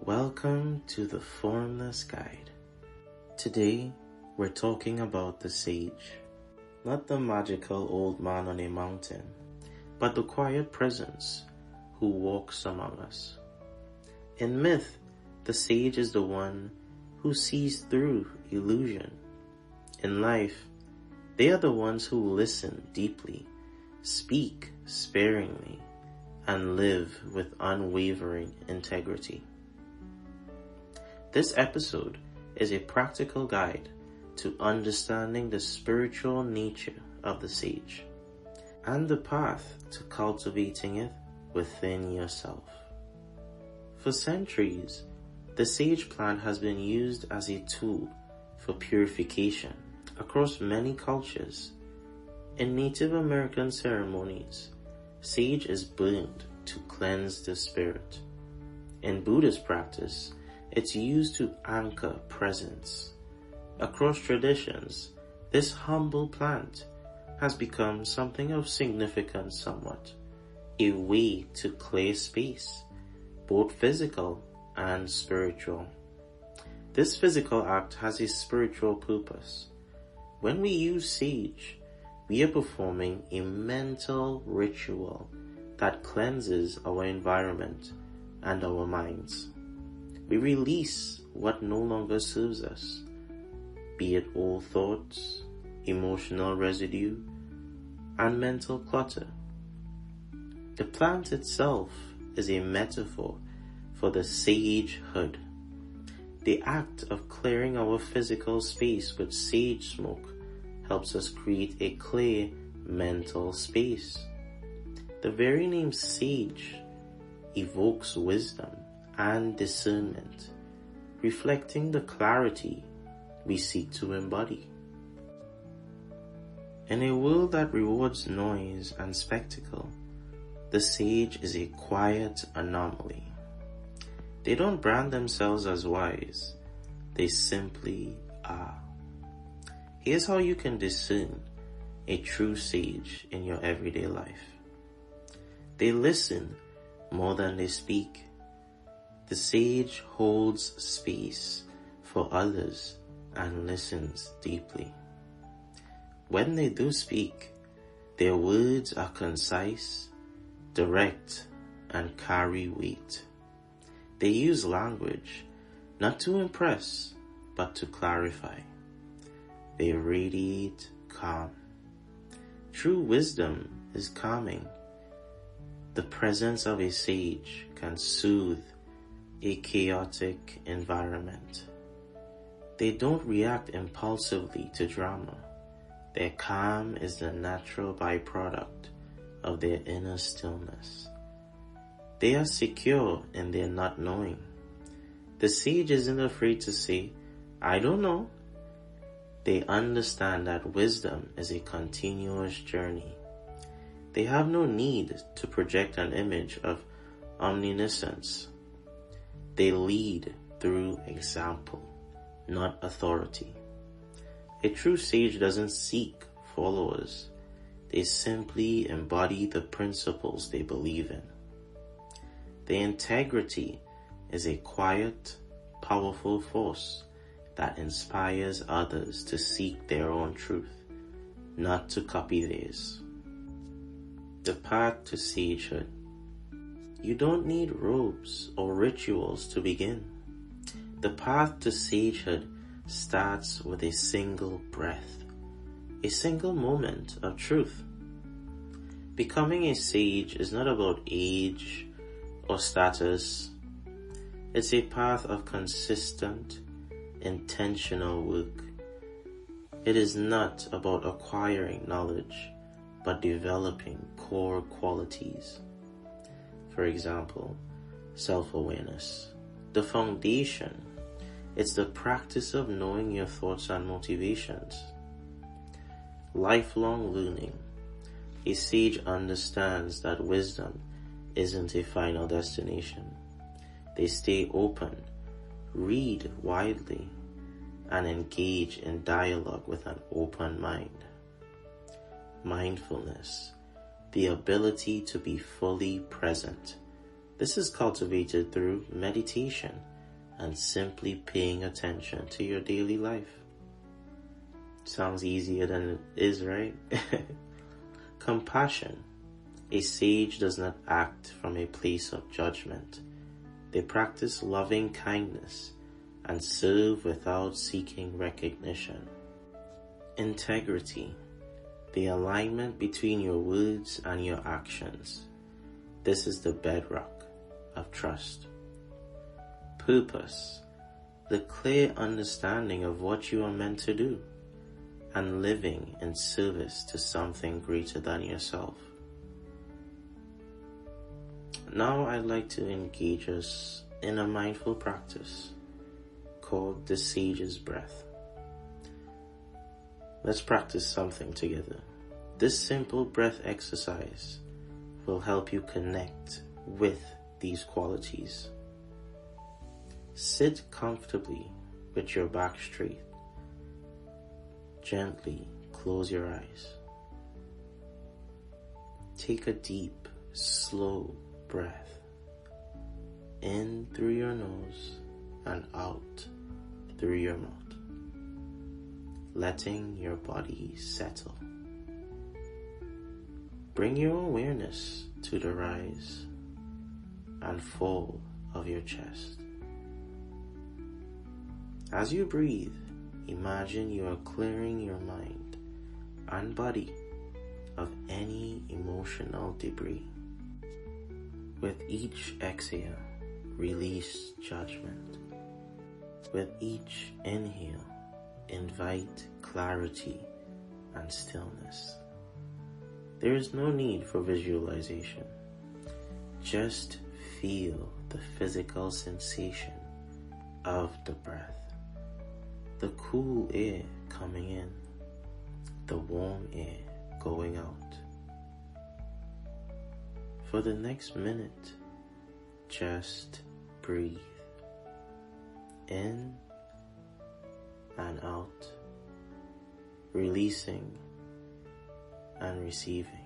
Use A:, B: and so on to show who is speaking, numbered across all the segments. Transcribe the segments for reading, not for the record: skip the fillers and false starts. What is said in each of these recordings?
A: Welcome to the Formless Guide. Today, we're talking about the sage. Not the magical old man on a mountain, but the quiet presence who walks among us. In myth, the sage is the one who sees through illusion. In life, they are the ones who listen deeply, speak sparingly, and live with unwavering integrity. This episode is a practical guide to understanding the spiritual nature of the sage and the path to cultivating it within yourself. For centuries, the sage plant has been used as a tool for purification across many cultures. In Native American ceremonies, sage is burned to cleanse the spirit. In Buddhist practice, it's used to anchor presence. Across traditions, this humble plant has become something of significance somewhat, a way to clear space, both physical and spiritual. This physical act has a spiritual purpose. When we use sage, we are performing a mental ritual that cleanses our environment and our minds. We release what no longer serves us, be it old thoughts, emotional residue, and mental clutter. The plant itself is a metaphor for the sagehood. The act of clearing our physical space with sage smoke helps us create a clear mental space. The very name sage evokes wisdom and discernment, reflecting the clarity we seek to embody. In a world that rewards noise and spectacle, the sage is a quiet anomaly. They don't brand themselves as wise, they simply are. Here's how you can discern a true sage in your everyday life. They listen more than they speak. The sage holds space for others and listens deeply. When they do speak, their words are concise, direct, and carry weight. They use language not to impress, but to clarify. They radiate calm. True wisdom is calming. The presence of a sage can soothe a chaotic environment. They don't react impulsively to drama. Their calm is the natural byproduct of their inner stillness. They are secure in their not knowing. The sage isn't afraid to say, "I don't know." They understand that wisdom is a continuous journey. They have no need to project an image of omniscience. They lead through example, not authority. A true sage doesn't seek followers. They simply embody the principles they believe in. Their integrity is a quiet, powerful force that inspires others to seek their own truth, not to copy theirs. The path to sagehood. You don't need robes or rituals to begin. The path to sagehood starts with a single breath, a single moment of truth. Becoming a sage is not about age or status. It's a path of consistent, intentional work. It is not about acquiring knowledge, but developing core qualities. For example, self-awareness. The foundation, it's the practice of knowing your thoughts and motivations. Lifelong learning. A sage understands that wisdom isn't a final destination. They stay open, read widely, and engage in dialogue with an open mind. Mindfulness. The ability to be fully present. This is cultivated through meditation and simply paying attention to your daily life. Sounds easier than it is, right? Compassion. A sage does not act from a place of judgment. They practice loving kindness and serve without seeking recognition. Integrity. The alignment between your words and your actions. This is the bedrock of trust. Purpose. The clear understanding of what you are meant to do and living in service to something greater than yourself. Now I'd like to engage us in a mindful practice called the Sage's Breath. Let's practice something together. This simple breath exercise will help you connect with these qualities. Sit comfortably with your back straight. Gently close your eyes. Take a deep, slow breath in through your nose and out through your mouth, letting your body settle. Bring your awareness to the rise and fall of your chest. As you breathe, imagine you are clearing your mind and body of any emotional debris. With each exhale, release judgment. With each inhale, invite clarity and stillness. There is no need for visualization. Just feel the physical sensation of the breath. The cool air coming in, the warm air going out. For the next minute, just breathe in and out, releasing and receiving.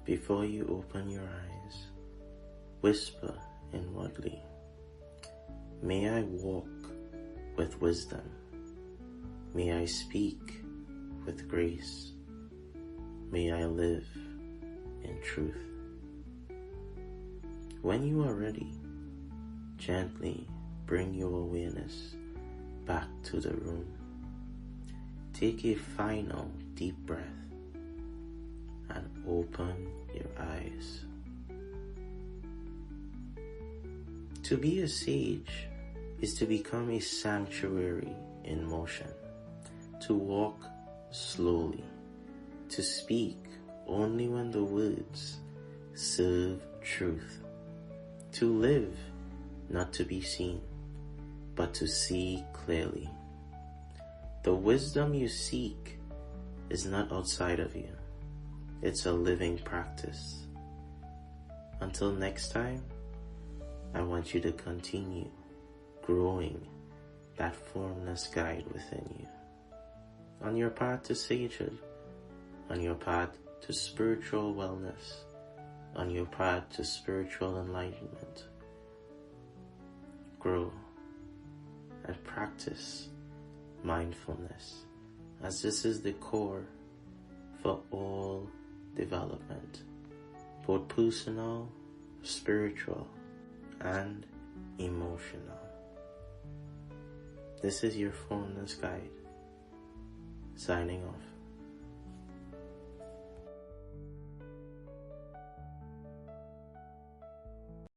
A: Before you open your eyes, whisper inwardly, "May I walk with wisdom. May I speak with grace. May I live in truth." When you are ready, gently bring your awareness back to the room. Take a final deep breath and open your eyes. To be a sage is to become a sanctuary in motion, to walk slowly, to speak only when the words serve truth, to live not to be seen, but to see clearly. The wisdom you seek is not outside of you. It's a living practice. Until next time, I want you to continue growing that formless guide within you. On your path to sagehood, on your path to spiritual wellness, on your path to spiritual enlightenment. Grow and practice mindfulness, as this is the core for all development. both personal, spiritual, and emotional. This is your Formless guide, signing off.